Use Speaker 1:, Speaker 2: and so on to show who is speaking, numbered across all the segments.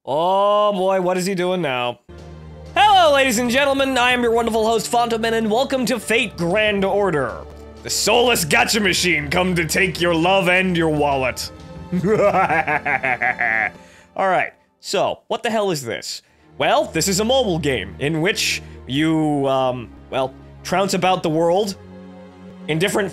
Speaker 1: Oh boy, what is he doing now? Hello, ladies and gentlemen, I am your wonderful host, Fontaman, and welcome to Fate Grand Order. The soulless gacha machine come to take your love and your wallet. Alright, so, what the hell is this? Well, this is a mobile game in which you, well, trounce about the world in different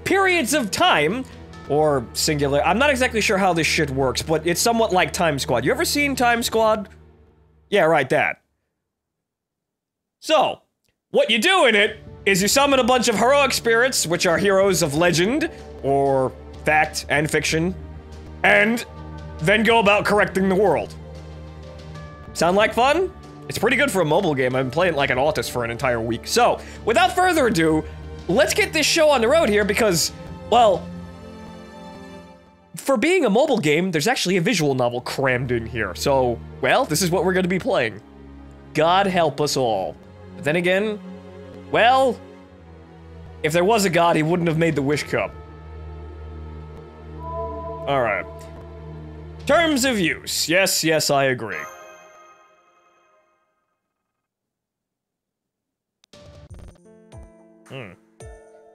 Speaker 1: periods of time, or singular. I'm not exactly sure how this shit works, but it's somewhat like Time Squad. You ever seen Time Squad? Yeah, right, that. So, what you do in it is you summon a bunch of heroic spirits, which are heroes of legend, or fact and fiction, and then go about correcting the world. Sound like fun? It's pretty good for a mobile game. I've been playing like an autist for an entire week. So, without further ado, let's get this show on the road here because, well, for being a mobile game, there's actually a visual novel crammed in here. So, well, this is what we're going to be playing. God help us all. But then again, well, if there was a god, he wouldn't have made the Wish Cup. Alright. Terms of use. Yes, I agree.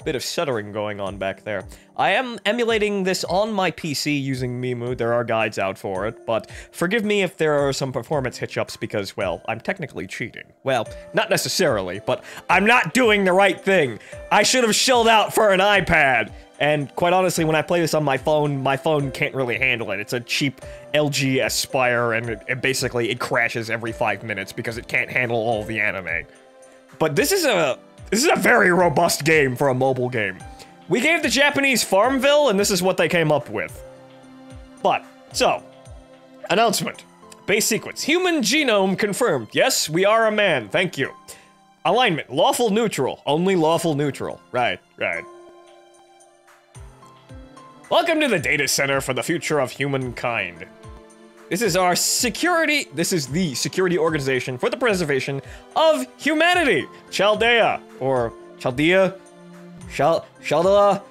Speaker 1: Bit of stuttering going on back there. I am emulating this on my PC using Mimu. There are guides out for it, but forgive me if there are some performance hitch-ups because, well, I'm technically cheating. Well, not necessarily, but I'm not doing the right thing. I should have shelled out for an iPad. And quite honestly, when I play this on my phone can't really handle it. It's a cheap LG Aspire, and it basically crashes every 5 minutes because it can't handle all the anime. But this is a very robust game for a mobile game. We gave the Japanese Farmville, and this is what they came up with. But, so, announcement. Base sequence. Human genome confirmed. Yes, we are a man. Thank you. Alignment. Lawful neutral. Only lawful neutral. Right. Welcome to the data center for the future of humankind. This is the security organization for the preservation of humanity. Chaldea, or Chaldea, Chaldea.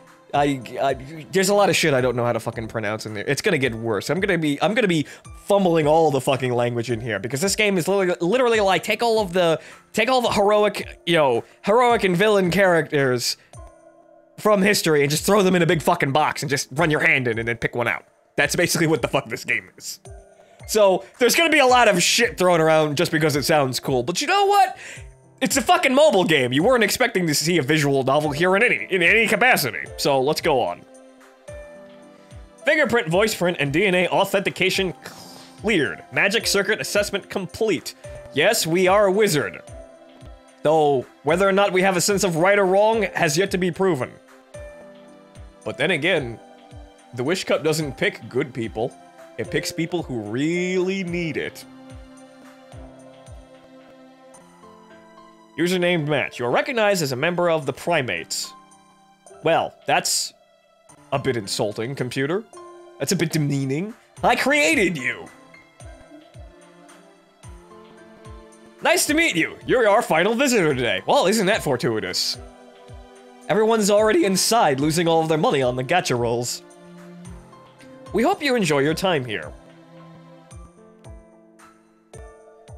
Speaker 1: There's a lot of shit I don't know how to fucking pronounce in there. It's gonna get worse. I'm gonna be fumbling all the fucking language in here because this game is literally like take all the heroic, heroic and villain characters from history and just throw them in a big fucking box and just run your hand in and then pick one out. That's basically what the fuck this game is. So, there's gonna be a lot of shit thrown around just because it sounds cool, but you know what? It's a fucking mobile game. You weren't expecting to see a visual novel here in any capacity. So, let's go on. Fingerprint, voice print, and DNA authentication cleared. Magic circuit assessment complete. Yes, we are a wizard. Though, whether or not we have a sense of right or wrong has yet to be proven. But then again, the Wish Cup doesn't pick good people. It picks people who really need it. Username match. You are recognized as a member of the primates. Well, that's a bit insulting, computer. That's a bit demeaning. I created you! Nice to meet you. You're our final visitor today. Well, isn't that fortuitous? Everyone's already inside, losing all of their money on the gacha rolls. We hope you enjoy your time here.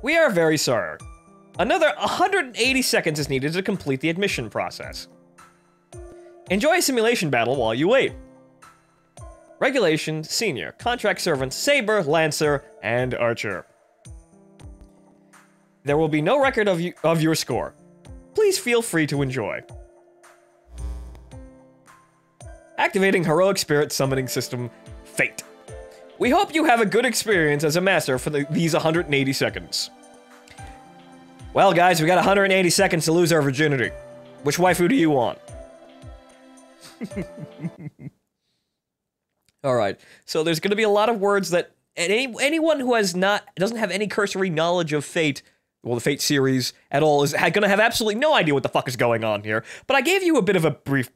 Speaker 1: We are very sorry. Another 180 seconds is needed to complete the admission process. Enjoy a simulation battle while you wait. Regulation, Senior, Contract Servant, Saber, Lancer, and Archer. There will be no record of your score. Please feel free to enjoy. Activating Heroic Spirit Summoning System, Fate. We hope you have a good experience as a master for these 180 seconds. Well, guys, we got 180 seconds to lose our virginity. Which waifu do you want? Alright, so there's gonna be a lot of words that anyone who doesn't have any cursory knowledge of Fate, well, the Fate series at all, is gonna have absolutely no idea what the fuck is going on here. But I gave you a bit of a brief,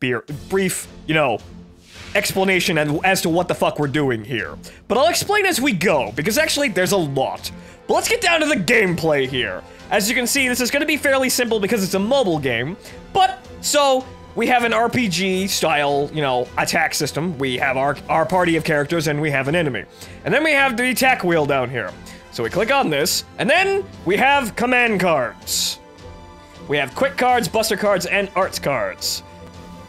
Speaker 1: explanation as to what the fuck we're doing here. But I'll explain as we go, because actually there's a lot. But let's get down to the gameplay here. As you can see, this is gonna be fairly simple because it's a mobile game. But, so, we have an RPG style, you know, attack system. We have our party of characters and we have an enemy. And then we have the attack wheel down here. So we click on this, and then we have command cards. We have quick cards, buster cards, and arts cards.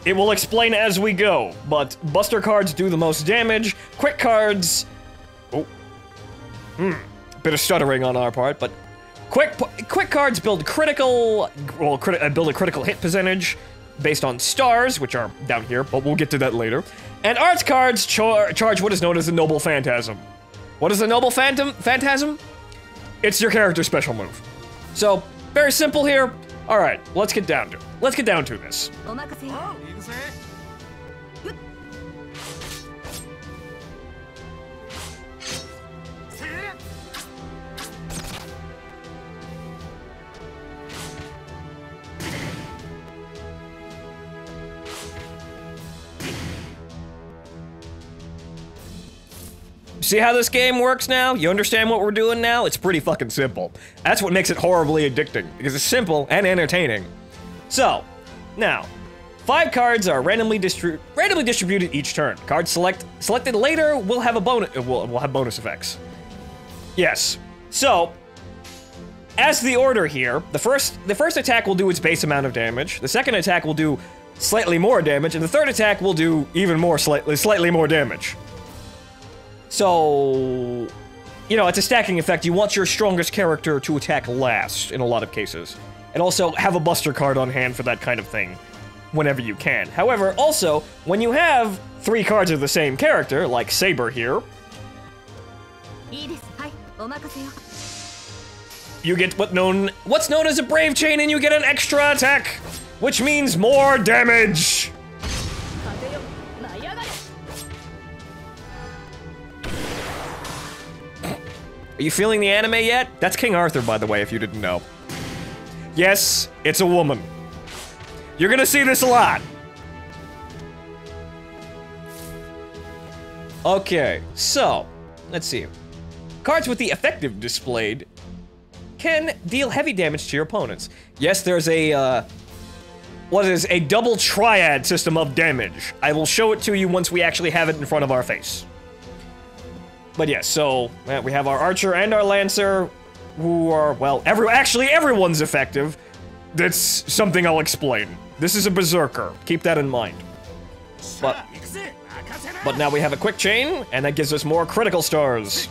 Speaker 1: It will explain as we go, but buster cards do the most damage. Quick cards... Oh. Bit of stuttering on our part, but... Quick cards build critical... Well, build a critical hit percentage based on stars, which are down here, but we'll get to that later. And arts cards charge what is known as the Noble Phantasm. What is the Noble Phantasm? It's your character's special move. So, very simple here. Alright, let's get down to this. See how this game works now? You understand what we're doing now? It's pretty fucking simple. That's what makes it horribly addicting, because it's simple and entertaining. So, now, 5 cards are randomly distributed each turn. Cards selected later will have a bonus. Will have bonus effects. Yes. So, as the order here, the first attack will do its base amount of damage. The second attack will do slightly more damage, and the third attack will do even more slightly more damage. So, you know, it's a stacking effect. You want your strongest character to attack last in a lot of cases. And also have a buster card on hand for that kind of thing whenever you can. However, also, when you have 3 cards of the same character, like Saber here, you get what's known as a Brave Chain, and you get an extra attack, which means more damage. Are you feeling the anime yet? That's King Arthur, by the way, if you didn't know. Yes, it's a woman. You're gonna see this a lot. Okay, so, let's see. Cards with the effective displayed can deal heavy damage to your opponents. Yes, there's a, what is a double triad system of damage. I will show it to you once we actually have it in front of our face. But yes, so we have our archer and our lancer, who are, well, actually everyone's effective. That's something I'll explain. This is a berserker. Keep that in mind. But now we have a quick chain, and that gives us more critical stars.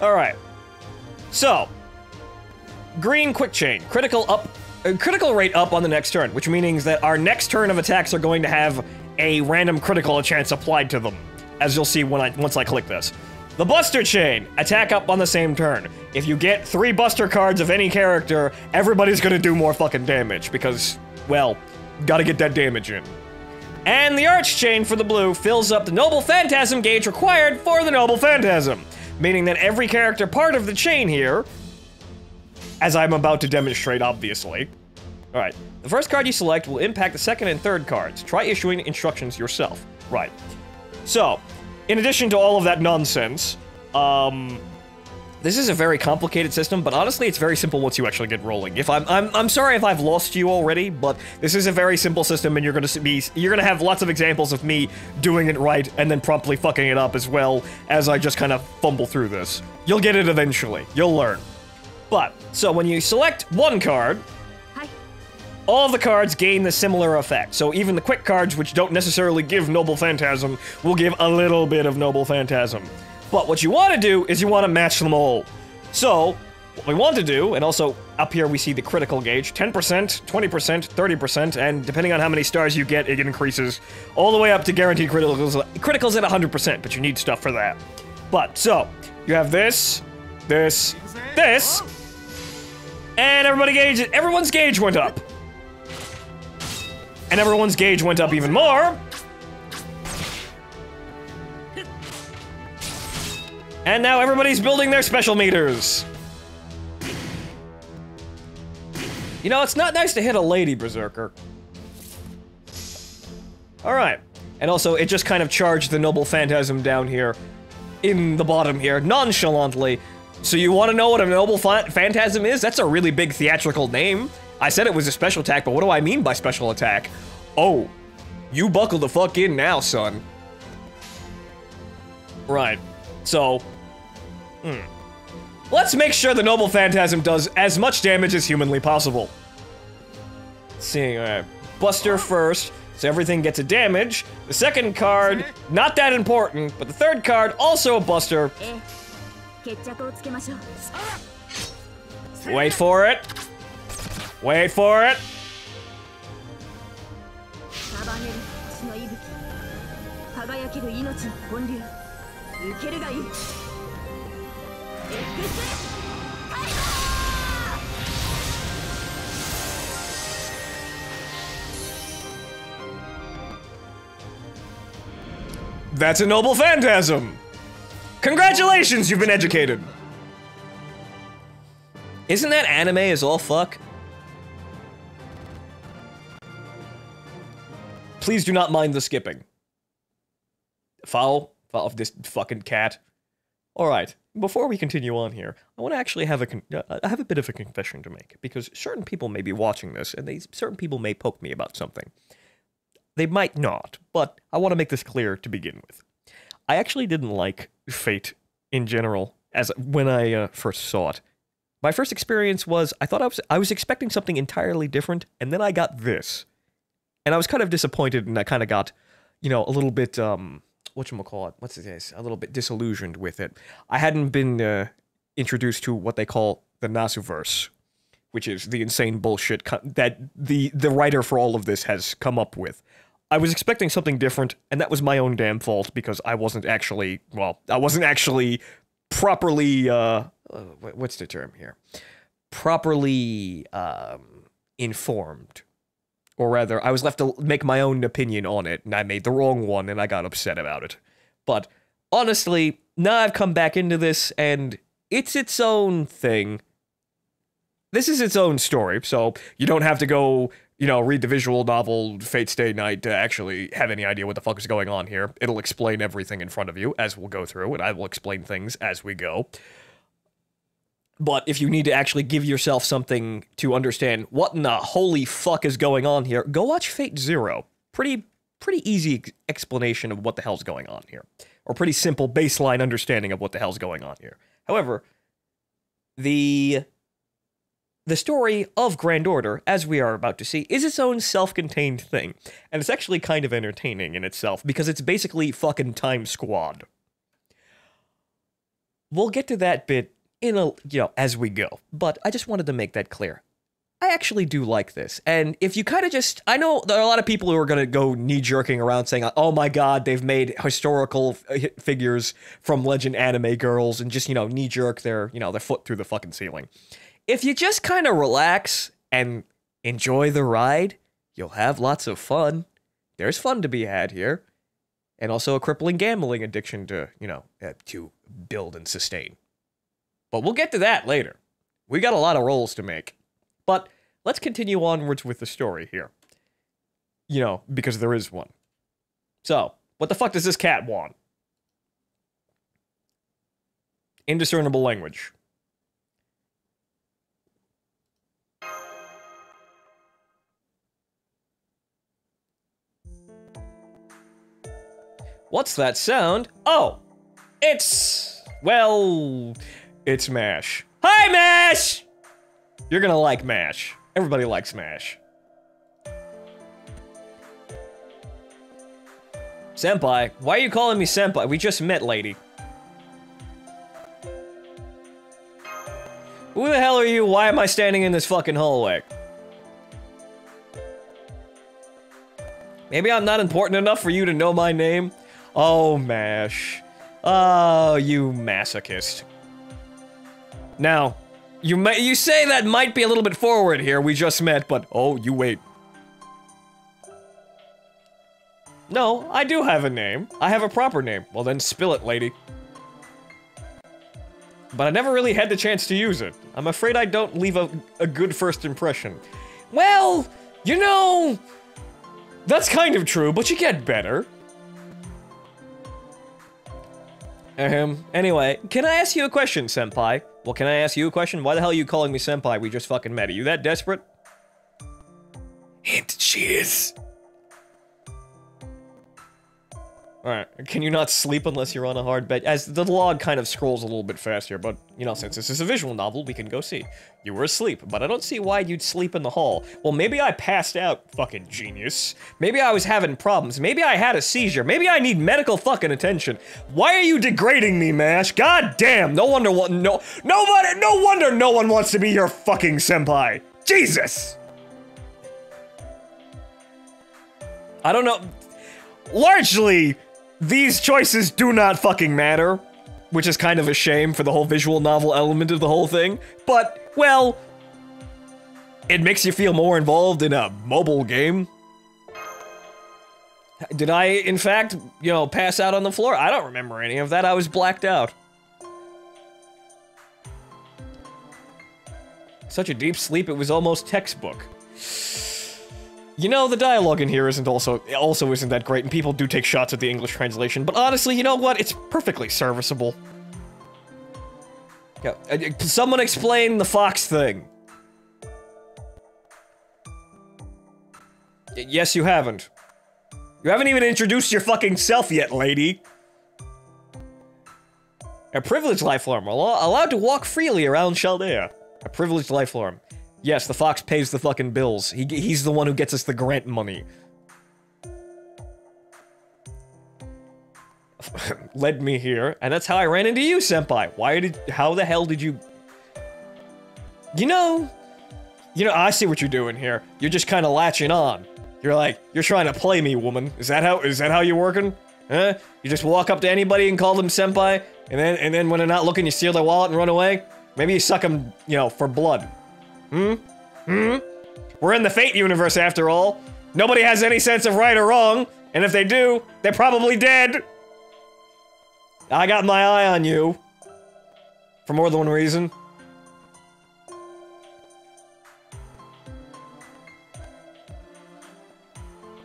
Speaker 1: Alright, so, green quick chain, critical rate up on the next turn, which means that our next turn of attacks are going to have a random critical chance applied to them, as you'll see once I click this. The buster chain, attack up on the same turn. If you get 3 buster cards of any character, everybody's gonna do more fucking damage, because, well, gotta get that damage in. And the arch chain for the blue fills up the Noble Phantasm gauge required for the Noble Phantasm. Meaning that every character part of the chain here, as I'm about to demonstrate, obviously. Alright, the first card you select will impact the second and third cards. Try issuing instructions yourself. Right. So, in addition to all of that nonsense, this is a very complicated system, but honestly, it's very simple once you actually get rolling. I'm sorry if I've lost you already, but this is a very simple system, and you're gonna have lots of examples of me doing it right and then promptly fucking it up as well as I just kind of fumble through this. You'll get it eventually. You'll learn. But so when you select one card, all of the cards gain the similar effect. So even the quick cards, which don't necessarily give Noble Phantasm, will give a little bit of Noble Phantasm. But what you want to do is you want to match them all. So, what we want to do, and also up here we see the critical gauge, 10%, 20%, 30%, and depending on how many stars you get, it increases all the way up to guaranteed criticals at 100%, but you need stuff for that. But, so, you have this, this, this, and everyone's gauge went up. And everyone's gauge went up even more. And now everybody's building their special meters. You know, it's not nice to hit a lady berserker. Alright. And also, it just kind of charged the Noble Phantasm down here, in the bottom here, nonchalantly. So you want to know what a Noble Phantasm is? That's a really big theatrical name. I said it was a special attack, but what do I mean by special attack? Oh, you buckle the fuck in now, son. Right. So, let's make sure the Noble Phantasm does as much damage as humanly possible. Let's see, Buster first. So everything gets a damage. The second card, not that important, but the third card, also a buster. Wait for it. Wait for it. That's a Noble Phantasm! Congratulations, you've been educated! Isn't that anime as all fuck? Please do not mind the skipping. Foul of this fucking cat. Alright, before we continue on here, I want to actually have a bit of a confession to make, because certain people may be watching this, and certain people may poke me about something. They might not, but I want to make this clear to begin with. I actually didn't like Fate in general when I first saw it. My first experience was I was expecting something entirely different, and then I got this, and I was kind of disappointed, and I kind of got, you know, a little bit whatchamacallit, what's this? A little bit disillusioned with it. I hadn't been introduced to what they call the Nasuverse, which is the insane bullshit that the writer for all of this has come up with. I was expecting something different, and that was my own damn fault, because I wasn't actually, properly, what's the term here? Properly, informed. Or rather, I was left to make my own opinion on it, and I made the wrong one, and I got upset about it. But, honestly, now I've come back into this, and it's its own thing. This is its own story, so you don't have to go, you know, read the visual novel Fate Stay Night to actually have any idea what the fuck is going on here. It'll explain everything in front of you as we'll go through, and I will explain things as we go. But if you need to actually give yourself something to understand what in the holy fuck is going on here, go watch Fate Zero. Pretty easy explanation of what the hell's going on here. Or pretty simple baseline understanding of what the hell's going on here. However, the story of Grand Order, as we are about to see, is its own self-contained thing. And it's actually kind of entertaining in itself, because it's basically fucking Time Squad. We'll get to that bit as we go. But I just wanted to make that clear. I actually do like this. And if you kind of just... I know there are a lot of people who are going to go knee-jerking around saying, oh my god, they've made historical figures from Legend anime girls and just, knee-jerk their foot through the fucking ceiling. If you just kind of relax and enjoy the ride, you'll have lots of fun. There's fun to be had here. And also a crippling gambling addiction to, to build and sustain. But we'll get to that later. We got a lot of rolls to make. But let's continue onwards with the story here. Because there is one. So, what the fuck does this cat want? Indiscernible language. What's that sound? Oh! It's MASH. Hi, MASH! You're gonna like MASH. Everybody likes MASH. Senpai? Why are you calling me senpai? We just met, lady. Who the hell are you? Why am I standing in this fucking hallway? Maybe I'm not important enough for you to know my name? Oh, MASH. Oh, you masochist. Now, you say that might be a little bit forward here, we just met, but oh, you wait. No, I do have a name. I have a proper name. Well then, spill it, lady. But I never really had the chance to use it. I'm afraid I don't leave a good first impression. Well, That's kind of true, but you get better. Anyway, can I ask you a question, senpai? Well, can I ask you a question? Why the hell are you calling me senpai? We just fucking met. Are you that desperate? Hint, she is. Alright, can you not sleep unless you're on a hard bed? As the log kind of scrolls a little bit faster, but, you know, since this is a visual novel, we can go see. You were asleep, but I don't see why you'd sleep in the hall. Well, maybe I passed out, fucking genius. Maybe I was having problems. Maybe I had a seizure. Maybe I need medical fucking attention. Why are you degrading me, Mash? God damn, no wonder no wonder no one wants to be your fucking senpai. Jesus! I don't know. Largely, these choices do not fucking matter, which is kind of a shame for the whole visual novel element of the whole thing, but, well, it makes you feel more involved in a mobile game. Did I, in fact, you know, pass out on the floor? I don't remember any of that. I was blacked out. Such a deep sleep, it was almost textbook. You know, the dialogue in here isn't also isn't that great, and people do take shots at the English translation, but honestly, you know what? It's perfectly serviceable. Yeah, someone explain the fox thing. Yes, you haven't. You haven't even introduced your fucking self yet, lady. A privileged life form, allowed to walk freely around Chaldea. A privileged life form. Yes, the fox pays the fucking bills. He's the one who gets us the grant money. Led me here, and that's how I ran into you, senpai. How the hell did you... You know, I see what you're doing here. You're just kind of latching on. You're trying to play me, woman. Is that how you're working? Huh? You just walk up to anybody and call them senpai, and then when they're not looking, you steal their wallet and run away? Maybe you suck them, you know, for blood. We're in the Fate universe, after all. Nobody has any sense of right or wrong, and if they do, they're probably dead. I got my eye on you. For more than one reason.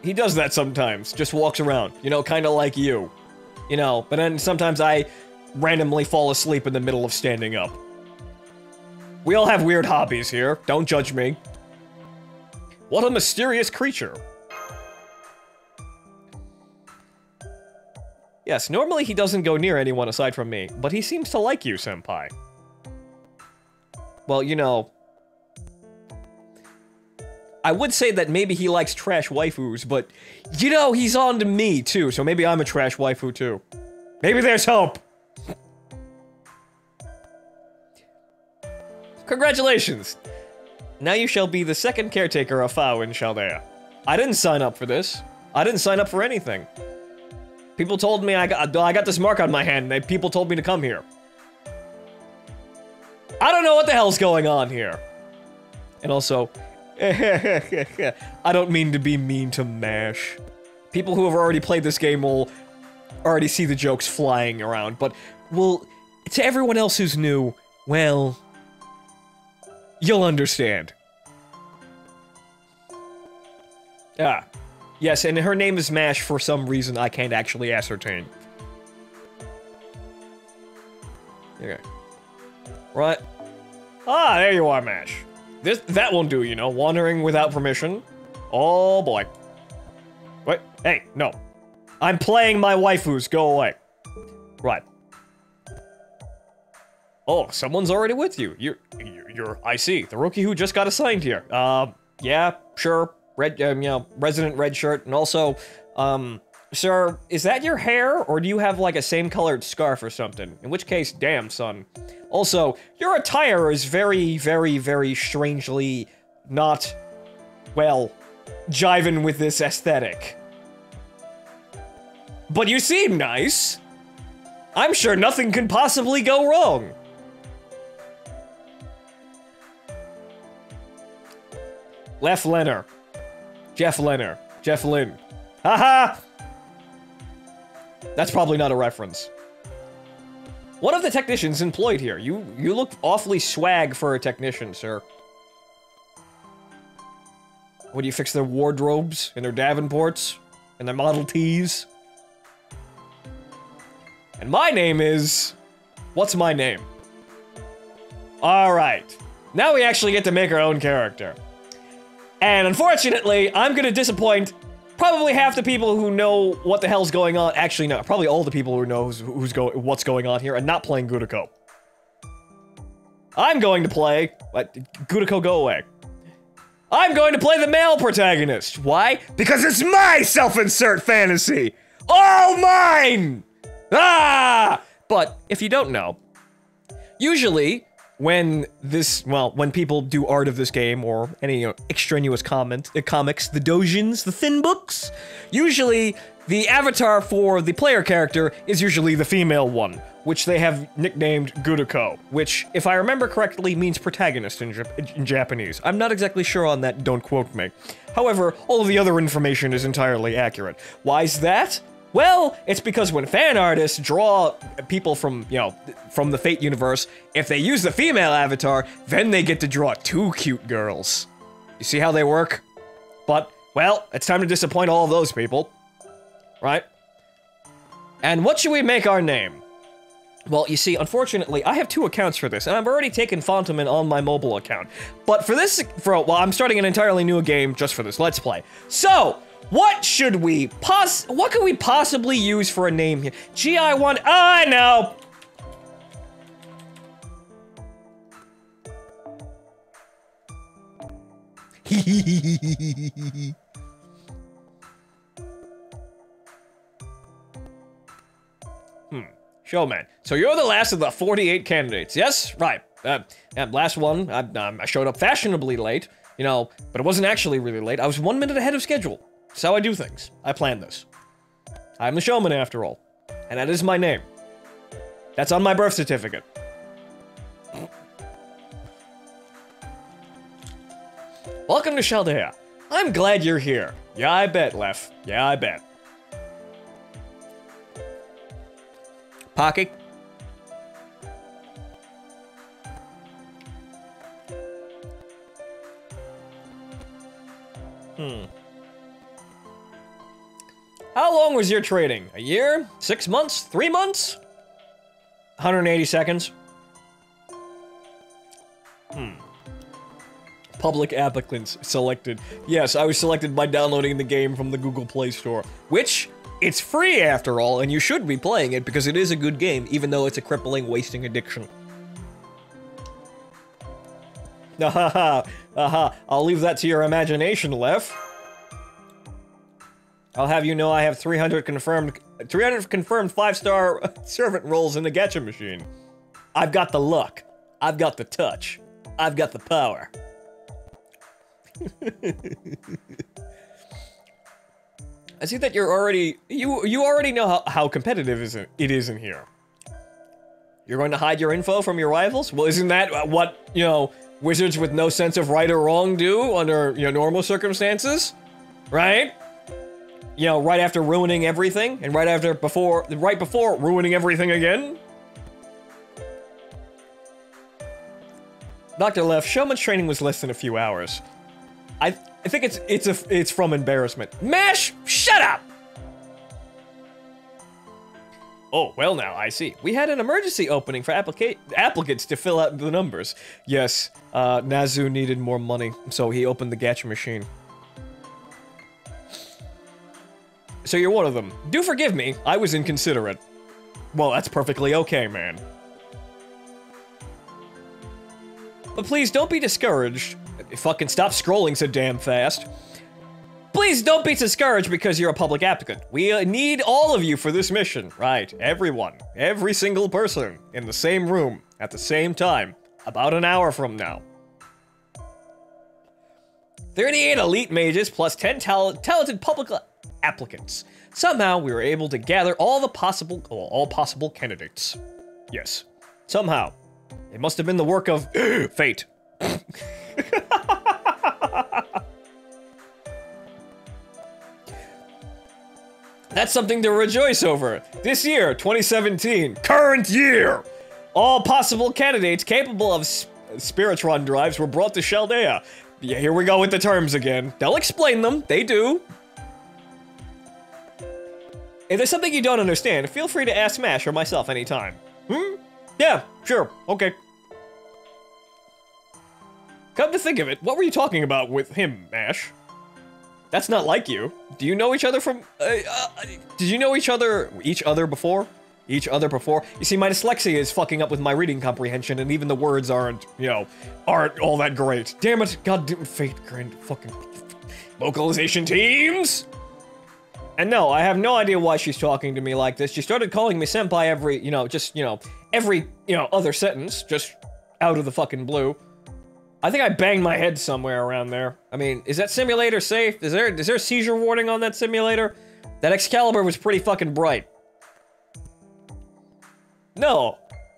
Speaker 1: He does that sometimes, just walks around, you know, kinda like you. You know, but then sometimes I randomly fall asleep in the middle of standing up. We all have weird hobbies here. Don't judge me. What a mysterious creature. Yes, normally he doesn't go near anyone aside from me, but he seems to like you, senpai. Well, you know... I would say that maybe he likes trash waifus, but... You know, he's on to me, too, so maybe I'm a trash waifu, too. Maybe there's hope! Congratulations! Now you shall be the second caretaker of Fao in Chaldea. I didn't sign up for this. I didn't sign up for anything. People told me I got this mark on my hand, and people told me to come here. I don't know what the hell's going on here. And also, I don't mean to be mean to MASH. People who have already played this game will already see the jokes flying around, but, well, to everyone else who's new, well... You'll understand. Ah. Yes, and her name is MASH for some reason I can't actually ascertain. Okay. Right. Ah, there you are, MASH. That won't do, you know, wandering without permission. Oh, boy. Wait, hey, no. I'm playing my waifus, go away. Right. Oh, someone's already with you. You're, I see, the rookie who just got assigned here. Yeah, sure. Red, you know, resident red shirt, and also, sir, is that your hair, or do you have, like, a same-colored scarf or something? In which case, damn, son. Also, your attire is very, very, very strangely not, well, jiving with this aesthetic. But you seem nice. I'm sure nothing can possibly go wrong. Jeff Lynn. Jeff Lynn. Haha! That's probably not a reference. One of the technicians employed here. You look awfully swag for a technician, sir. What do you fix their wardrobes and their Davenports and their Model Ts? And my name is... What's my name? Alright. Now we actually get to make our own character. And unfortunately, I'm gonna disappoint probably half the people who know what the hell's going on. Actually, no, probably all the people who know what's going on here and not playing Gudiko. I'm going to play... Gudiko, go away. I'm going to play the male protagonist. Why? Because it's my self-insert fantasy! All mine! Ah! But, if you don't know, usually, when people do art of this game, or any, extraneous comics, the doujins, the thin books, usually, the avatar for the player character is usually the female one, which they have nicknamed Gudiko, which, if I remember correctly, means protagonist in Japanese. I'm not exactly sure on that, don't quote me. However, all of the other information is entirely accurate. Why's that? Well, it's because when fan artists draw people from, from the Fate universe, if they use the female avatar, then they get to draw 2 cute girls. You see how they work? But, well, it's time to disappoint all of those people. Right? And what should we make our name? Well, you see, unfortunately, I have 2 accounts for this, and I've already taken Fontamin on my mobile account. But for this, I'm starting an entirely new game just for this Let's Play. So, what should we what could we possibly use for a name here? GI1, I know! Showman. So you're the last of the 48 candidates, yes? Right. Last one, I showed up fashionably late, but it wasn't actually really late. I was 1 minute ahead of schedule. That's how I do things. I planned this. I'm the showman after all. And that is my name. That's on my birth certificate. Welcome to Chaldea. I'm glad you're here. Yeah, I bet, Lef. Yeah, I bet. Pocky? How long was your trading? A year? 6 months? 3 months? 180 seconds? Public applicants selected. Yes, I was selected by downloading the game from the Google Play Store. Which, it's free after all, and you should be playing it because it is a good game, even though it's a crippling, wasting addiction. I'll leave that to your imagination, Lef. I'll have you know I have 300 confirmed 5-star servant roles in the gacha machine. I've got the luck. I've got the touch. I've got the power. I see that you're already... You already know how competitive it is in here. You're going to hide your info from your rivals? Well, isn't that what, wizards with no sense of right or wrong do under, normal circumstances? Right? Right after ruining everything, and right before ruining everything again? Dr. Left, showman's training was less than a few hours. I think it's from embarrassment. Mash, shut up! Oh, well now, I see. We had an emergency opening for applicants to fill out the numbers. Yes, Nazu needed more money, so he opened the gacha machine. So you're one of them. Do forgive me, I was inconsiderate. Well, that's perfectly okay, man. But please don't be discouraged. Fucking stop scrolling so damn fast. Please don't be discouraged because you're a public applicant. We need all of you for this mission. Right, everyone. Every single person in the same room at the same time. About an hour from now. 38 elite mages plus 10 talented public applicants. Somehow we were able to gather all possible candidates. Yes. Somehow. It must have been the work of fate. That's something to rejoice over. This year, 2017, current year, all possible candidates capable of Spiritron drives were brought to Chaldea. Yeah, here we go with the terms again. They'll explain them. They do. If there's something you don't understand, feel free to ask Mash or myself anytime. Yeah, sure. Okay. Come to think of it, what were you talking about with him, Mash? That's not like you. Do you know each other from... did you know each other before? Each other before? You see, my dyslexia is fucking up with my reading comprehension, and even the words aren't, you know, aren't all that great. Damn it, goddamn fate, grand fucking... Localization teams! And no, I have no idea why she's talking to me like this. She started calling me senpai every, every other sentence, just out of the fucking blue. I think I banged my head somewhere around there. I mean, is that simulator safe? Is there a seizure warning on that simulator? That Excalibur was pretty fucking bright. No,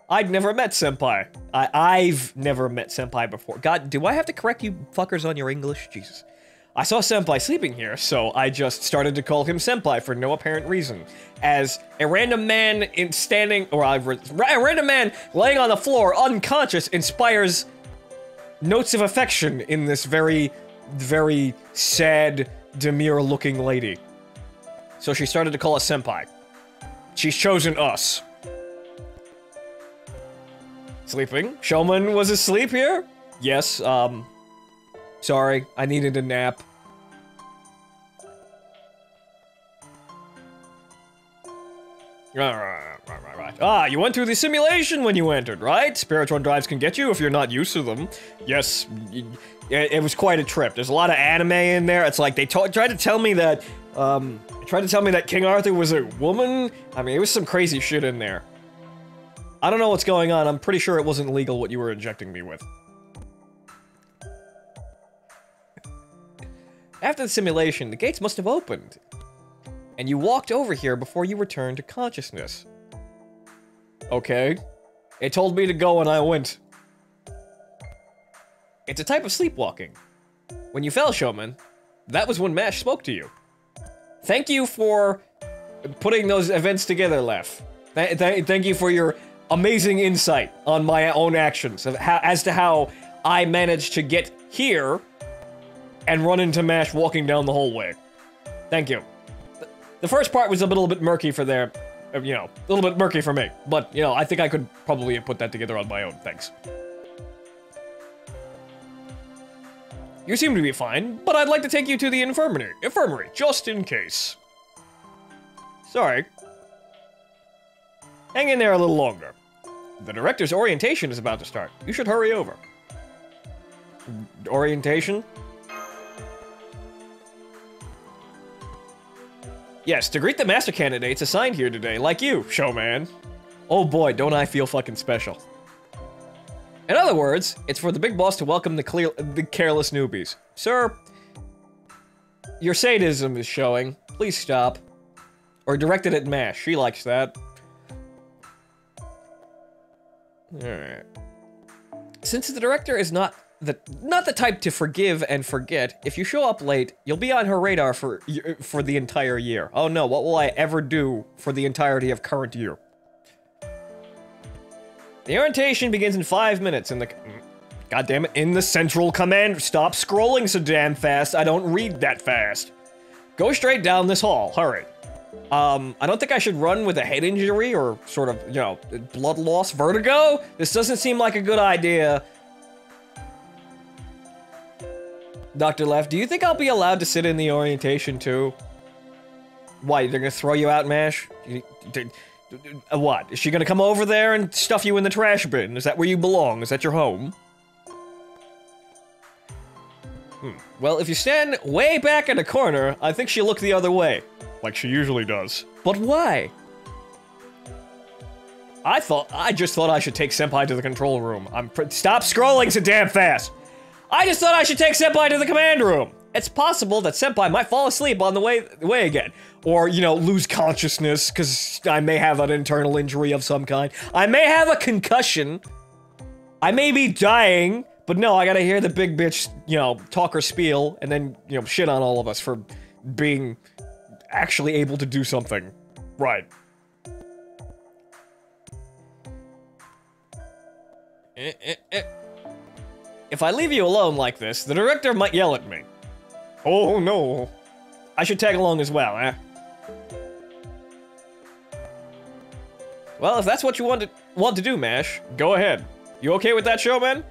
Speaker 1: I'd never met senpai. I've never met senpai before. God, do I have to correct you fuckers on your English? Jesus. I saw senpai sleeping here, so I just started to call him senpai for no apparent reason. As a random man a random man laying on the floor unconscious inspires notes of affection in this very, very sad, demure-looking lady. So she started to call us senpai. She's chosen us. Sleeping? Showman was asleep here? Yes, sorry, I needed a nap. Right. Ah, you went through the simulation when you entered, right? Spiritual drives can get you if you're not used to them. Yes, it was quite a trip. There's a lot of anime in there. It's like they tried to tell me that, King Arthur was a woman. I mean, it was some crazy shit in there. I don't know what's going on. I'm pretty sure it wasn't legal what you were injecting me with. After the simulation, the gates must have opened. And you walked over here before you returned to consciousness. Okay. It told me to go and I went. It's a type of sleepwalking. When you fell, Showman, that was when Mash spoke to you. Thank you for putting those events together, Lef. Thank you for your amazing insight on my own actions, as to how I managed to get here and run into Mash walking down the hallway. Thank you. The first part was a little bit murky for a little bit murky for me, but, I think I could probably put that together on my own, thanks. You seem to be fine, but I'd like to take you to the infirmary, just in case. Sorry. Hang in there a little longer. The director's orientation is about to start. You should hurry over. Orientation? Yes, to greet the master candidates assigned here today, like you, Showman. Oh boy, don't I feel fucking special. In other words, it's for the big boss to welcome the careless newbies. Sir, your sadism is showing. Please stop. Or direct it at Mash. She likes that. Alright. Since the director is not the type to forgive and forget, if you show up late, you'll be on her radar for the entire year. Oh no, what will I ever do for the entirety of current year? The orientation begins in 5 minutes in the... God damn it, in the central command... Stop scrolling so damn fast, I don't read that fast. Go straight down this hall, hurry. I don't think I should run with a head injury or sort of, blood loss, vertigo? This doesn't seem like a good idea. Dr. Left, do you think I'll be allowed to sit in the orientation too? Why, they're gonna throw you out, Mash? What? Is she gonna come over there and stuff you in the trash bin? Is that where you belong? Is that your home? Well, if you stand way back in the corner, I think she'll look the other way. Like she usually does. But why? I just thought I should take Senpai to the control room. Stop scrolling so damn fast! I just thought I should take Senpai to the command room! It's possible that Senpai might fall asleep on the way again. Or, lose consciousness, because I may have an internal injury of some kind. I may have a concussion. I may be dying, but no, I gotta hear the big bitch, talk her spiel, and then, shit on all of us for being actually able to do something. Right. If I leave you alone like this, the director might yell at me. Oh no. I should tag along as well, eh? Well, if that's what you want to do, Mash, go ahead. You okay with that, showman?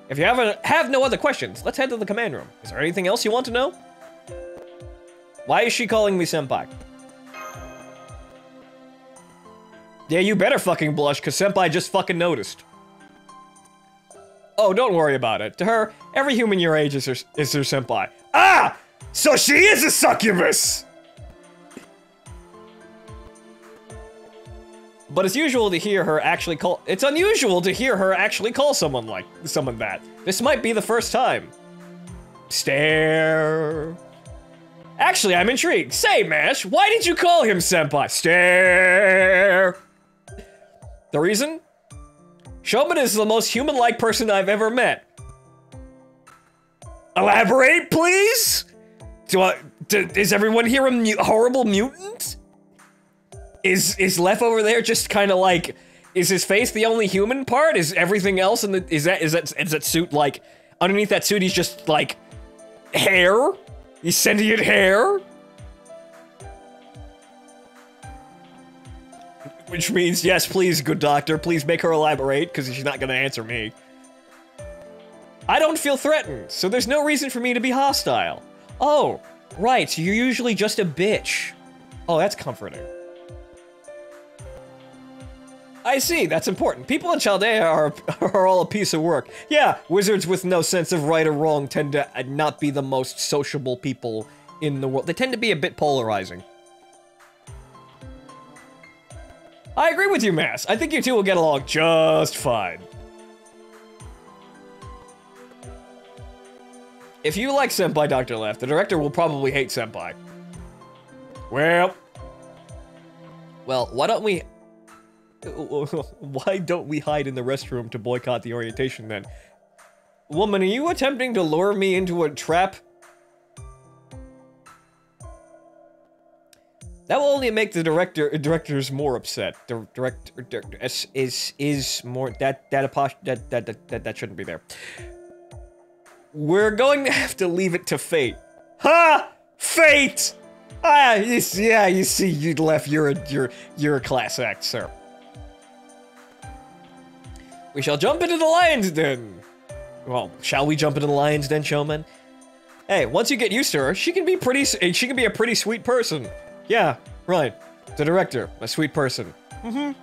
Speaker 1: If you have no other questions, let's head to the command room. Is there anything else you want to know? Why is she calling me senpai? Yeah, you better fucking blush, cause senpai just fucking noticed. Oh, don't worry about it. To her, every human your age is her senpai. Ah! So she is a succubus! But it's unusual to hear her actually call someone that. This might be the first time. Stare. Actually, I'm intrigued. Say, Mash, why did you call him senpai? Stare. The reason? Showman is the most human-like person I've ever met. Elaborate, please? Is everyone here a horrible mutant? Is Lef over there just kind of like, is his face the only human part? Is everything else in the, is that suit like, underneath that suit he's just like, hair? He's sentient hair? Which means, yes, please, good doctor, please make her elaborate, because she's not gonna answer me. I don't feel threatened, so there's no reason for me to be hostile. Oh, right, so you're usually just a bitch. Oh, that's comforting. I see, that's important. People in Chaldea are all a piece of work. Yeah, wizards with no sense of right or wrong tend to not be the most sociable people in the world. They tend to be a bit polarizing. I agree with you, Mass. I think you two will get along just fine. If you like Senpai Dr. Left, the director will probably hate Senpai. Well, why don't we hide in the restroom to boycott the orientation then? Woman, are you attempting to lure me into a trap? That will only make the directors more upset. The director is more that shouldn't be there. We're going to have to leave it to fate. Ha! Fate! Ah, you see, you left. You're a class act, sir. We shall jump into the lion's den. Well, shall we jump into the lion's den, showman? Hey, once you get used to her, she can be a pretty sweet person. Yeah, right. The director, a sweet person. Mm-hmm.